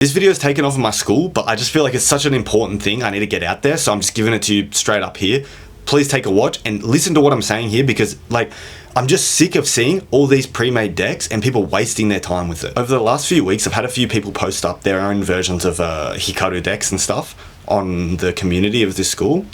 This video is taken off of my school, but I just feel like it's such an important thing I need to get out there, so I'm just giving it to you straight up here. Please take a watch and listen to what I'm saying here, because like I'm just sick of seeing all these pre-made decks and people wasting their time with it. Over the last few weeks, I've had a few people post up their own versions of Hikaru decks and stuff on the community of this school,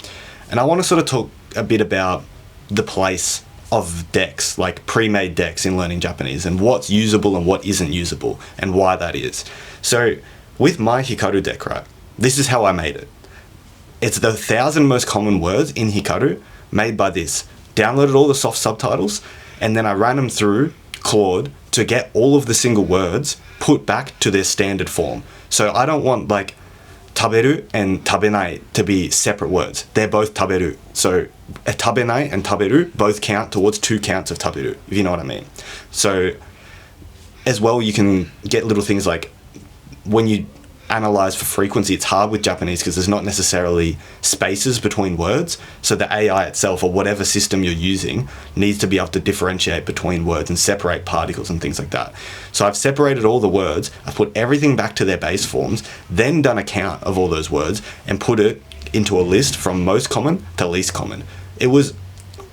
and I want to sort of talk a bit about the place of decks, like pre-made decks in learning Japanese, and what's usable and what isn't usable and why that is. So with my Hikaru deck, right, this is how I made it. It's the 1,000 most common words in Hikaru made by this. Downloaded all the soft subtitles, and then I ran them through Claude to get all of the single words put back to their standard form. So I don't want like taberu and tabenai to be separate words. They're both taberu. So tabenai and taberu both count towards 2 counts of taberu, if you know what I mean. So as well, you can get little things like when you analyze for frequency, it's hard with Japanese because there's not necessarily spaces between words. So the AI itself, or whatever system you're using, needs to be able to differentiate between words and separate particles and things like that. So I've separated all the words, I've put everything back to their base forms, then done a count of all those words and put it into a list from most common to least common. It was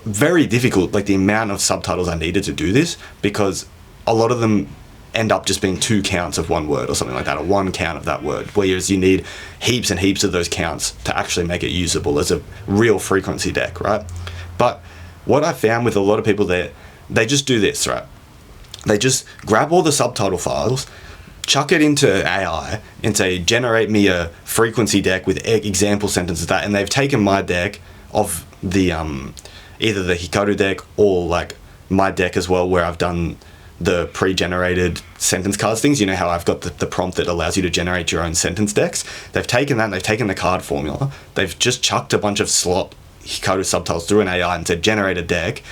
very difficult, like the amount of subtitles I needed to do this, because a lot of them end up just being 2 counts of one word or something like that, or 1 count of that word, whereas you need heaps and heaps of those counts to actually make it usable as a real frequency deck, right? But what I found with a lot of people there, they just do this, right? They just grab all the subtitle files, chuck it into AI and say, generate me a frequency deck with example sentences that, and they've taken my deck of the either the Hikaru deck or like my deck as well, where I've done the pre-generated sentence cards things. You know how I've got the prompt that allows you to generate your own sentence decks? They've taken that and they've taken the card formula. They've just chucked a bunch of Slop Hikaru subtitles through an AI and said, generate a deck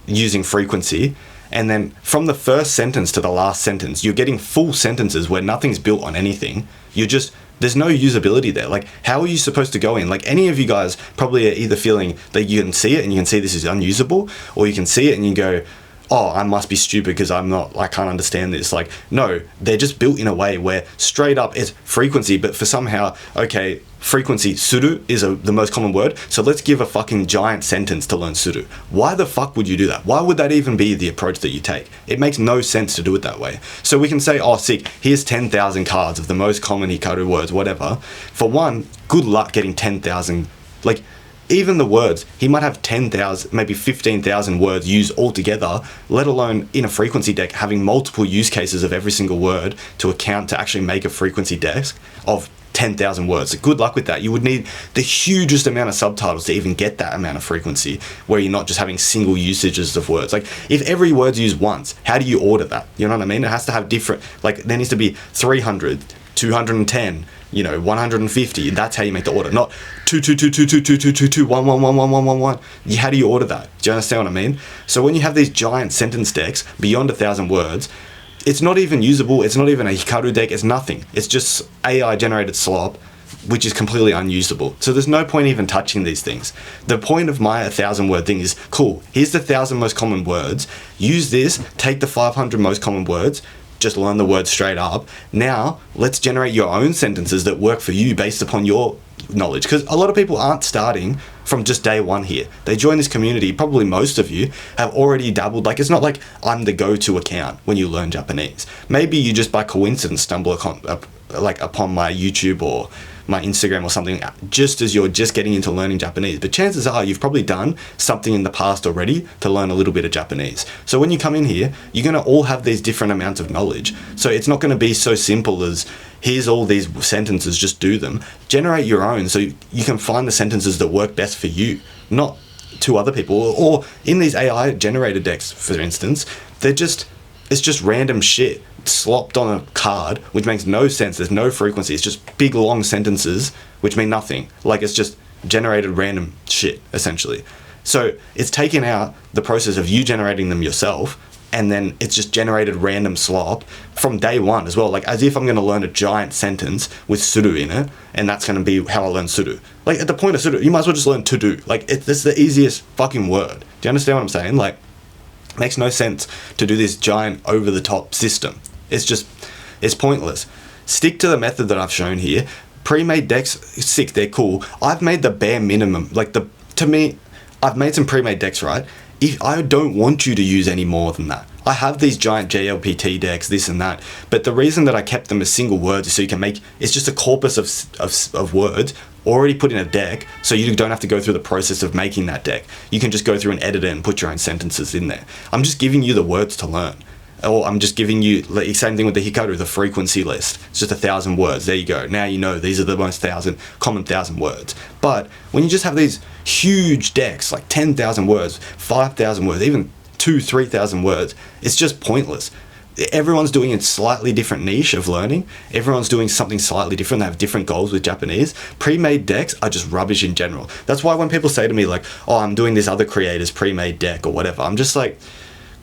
using frequency. And then from the first sentence to the last sentence, you're getting full sentences where nothing's built on anything. There's no usability there. Like, how are you supposed to go in? Like, any of you guys probably are either feeling that you can see it and you can see this is unusable, or you can see it and you go, oh, I must be stupid because I can't understand this. Like, no, they're just built in a way where straight up it's frequency, but for somehow, okay, frequency, suru is the most common word, so let's give a fucking giant sentence to learn suru. Why the fuck would you do that? Why would that even be the approach that you take? It makes no sense to do it that way. So we can say, oh, sick, here's 10,000 cards of the most common Hikaru words, whatever. For one, good luck getting 10,000, like, even the words, he might have 10,000, maybe 15,000 words used altogether, let alone in a frequency deck having multiple use cases of every single word to account to actually make a frequency deck of 10,000 words. Good luck with that. You would need the hugest amount of subtitles to even get that amount of frequency, where you're not just having single usages of words. Like, if every word's used once, how do you order that? You know what I mean? It has to have different, like, there needs to be 300, 210, 150. That's how you make the order, not 2 2 2 2 2 2 2 2 2 1 1 1 1 1 1 1. How do you order that? Do you understand what I mean? So when you have these giant sentence decks beyond 1,000 words, it's not even usable. It's not even a Hikaru deck. It's nothing. It's just AI generated slop, which is completely unusable. So there's no point even touching these things. The point of my 1,000 word thing is, cool, here's the 1,000 most common words. Use this, take the 500 most common words, just learn the words straight up. Now, let's generate your own sentences that work for you based upon your knowledge. Because a lot of people aren't starting from just day one here. They join this community, probably most of you have already dabbled. Like, it's not like I'm the go-to account when you learn Japanese. Maybe you just by coincidence stumble upon my YouTube or my Instagram or something just as you're just getting into learning Japanese. But chances are you've probably done something in the past already to learn a little bit of Japanese. So when you come in here, you're going to all have these different amounts of knowledge. So it's not going to be so simple as, here's all these sentences, just do them. Generate your own so you can find the sentences that work best for you, not to other people. Or in these AI generated decks, for instance, it's just random shit slopped on a card, which makes no sense. There's no frequency. It's just big long sentences which mean nothing. Like, it's just generated random shit essentially. So it's taken out the process of you generating them yourself, and then it's just generated random slop from day one as well. Like, as if I'm going to learn a giant sentence with suru in it, and that's going to be how I learn suru. Like, at the point of suru, you might as well just learn to do. Like, it's the easiest fucking word. Do you understand what I'm saying? Like, it makes no sense to do this giant over the top system. It's pointless. stick to the method that I've shown here. Pre-made decks, sick, they're cool. I've made the bare minimum. Like, to me, I've made some pre-made decks, right? If I don't want you to use any more than that. I have these giant JLPT decks, this and that, but the reason that I kept them as single words is so you can make, it's just a corpus of words already put in a deck, so you don't have to go through the process of making that deck. You can just go through and edit it and put your own sentences in there. I'm just giving you the words to learn. Or I'm just giving you, like, same thing with the Hikaru, the frequency list. It's just 1,000 words. There you go. Now you know these are the most common 1,000 words. But when you just have these huge decks, like 10,000 words, 5,000 words, even 2,000-3,000 words, it's just pointless. Everyone's doing a slightly different niche of learning. Everyone's doing something slightly different. They have different goals with Japanese. Pre-made decks are just rubbish in general. That's why when people say to me like, oh, I'm doing this other creator's pre-made deck or whatever, I'm just like,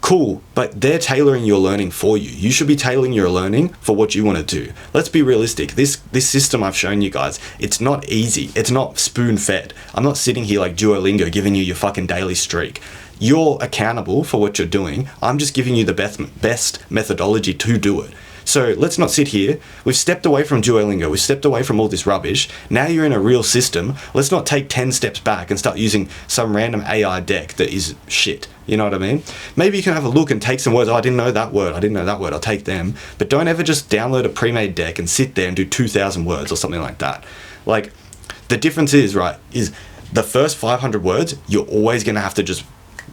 cool, but they're tailoring your learning for you. You should be tailoring your learning for what you want to do. Let's be realistic. This system I've shown you guys, it's not easy. It's not spoon-fed. I'm not sitting here like Duolingo giving you your fucking daily streak. You're accountable for what you're doing. I'm just giving you the best methodology to do it. So let's not sit here. We've stepped away from Duolingo. We've stepped away from all this rubbish. Now you're in a real system. Let's not take 10 steps back and start using some random AI deck that is shit. You know what I mean? Maybe you can have a look and take some words. Oh, I didn't know that word. I didn't know that word. I'll take them. But don't ever just download a pre-made deck and sit there and do 2,000 words or something like that. Like, the difference is, right, is the first 500 words, you're always going to have to just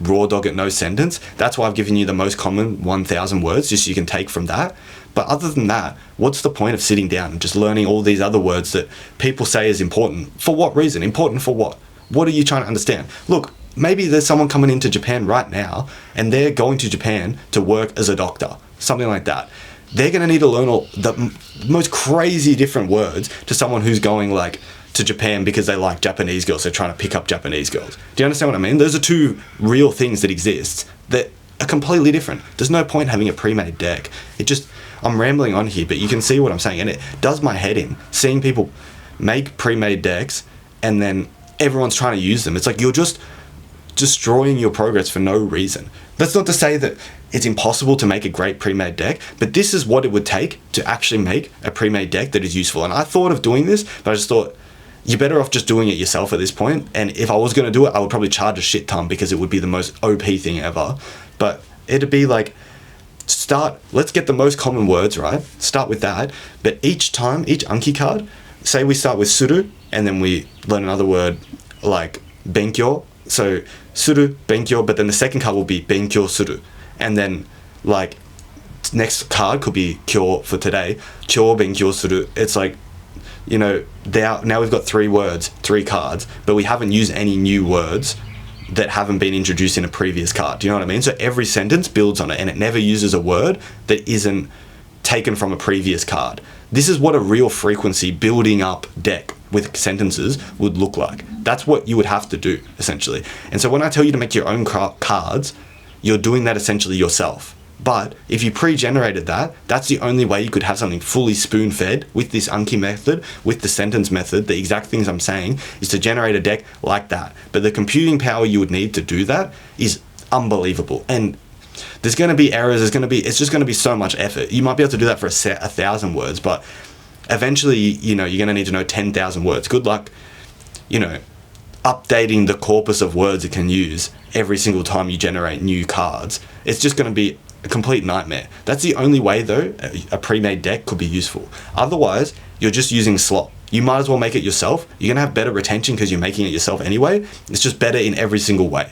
raw dog it, no sentence. That's why I've given you the most common 1,000 words, just so you can take from that. But other than that, what's the point of sitting down and just learning all these other words that people say is important? For what reason? Important for what? What are you trying to understand? Look, maybe there's someone coming into Japan right now and they're going to Japan to work as a doctor, something like that. They're going to need to learn all the most crazy different words to someone who's going like to Japan because they like Japanese girls. They're trying to pick up Japanese girls. Do you understand what I mean? Those are two real things that exist that are completely different. There's no point having a pre-made deck. I'm rambling on here, but you can see what I'm saying, and it does my head in seeing people make pre-made decks and then everyone's trying to use them. It's like you're just destroying your progress for no reason. That's not to say that it's impossible to make a great pre-made deck, but this is what it would take to actually make a pre-made deck that is useful. And I thought of doing this, but I just thought you're better off just doing it yourself at this point. And if I was going to do it, I would probably charge a shit ton because it would be the most OP thing ever. But it'd be like, let's get the most common words, right? Start with that. But each time, each Anki card, say we start with suru, and then we learn another word like benkyo. So suru, benkyo, but then the second card will be benkyo suru. And then like next card could be kyo for today, kyo benkyo suru. It's like, you know, now we've got 3 words, 3 cards, but we haven't used any new words that haven't been introduced in a previous card. Do you know what I mean? So every sentence builds on it and it never uses a word that isn't taken from a previous card. This is what a real frequency building up deck with sentences would look like. That's what you would have to do, essentially. And so when I tell you to make your own cards, you're doing that essentially yourself. But if you pre-generated that, that's the only way you could have something fully spoon-fed with this Anki method, with the sentence method. The exact things I'm saying is to generate a deck like that. But the computing power you would need to do that is unbelievable. And there's going to be errors. It's just going to be so much effort. You might be able to do that for 1,000 words, but eventually, you know, you're going to need to know 10,000 words. Good luck, you know, updating the corpus of words it can use every single time you generate new cards. It's just going to be a complete nightmare. That's the only way, though, a pre-made deck could be useful. Otherwise, you're just using Slop. You might as well make it yourself. You're going to have better retention because you're making it yourself anyway. It's just better in every single way.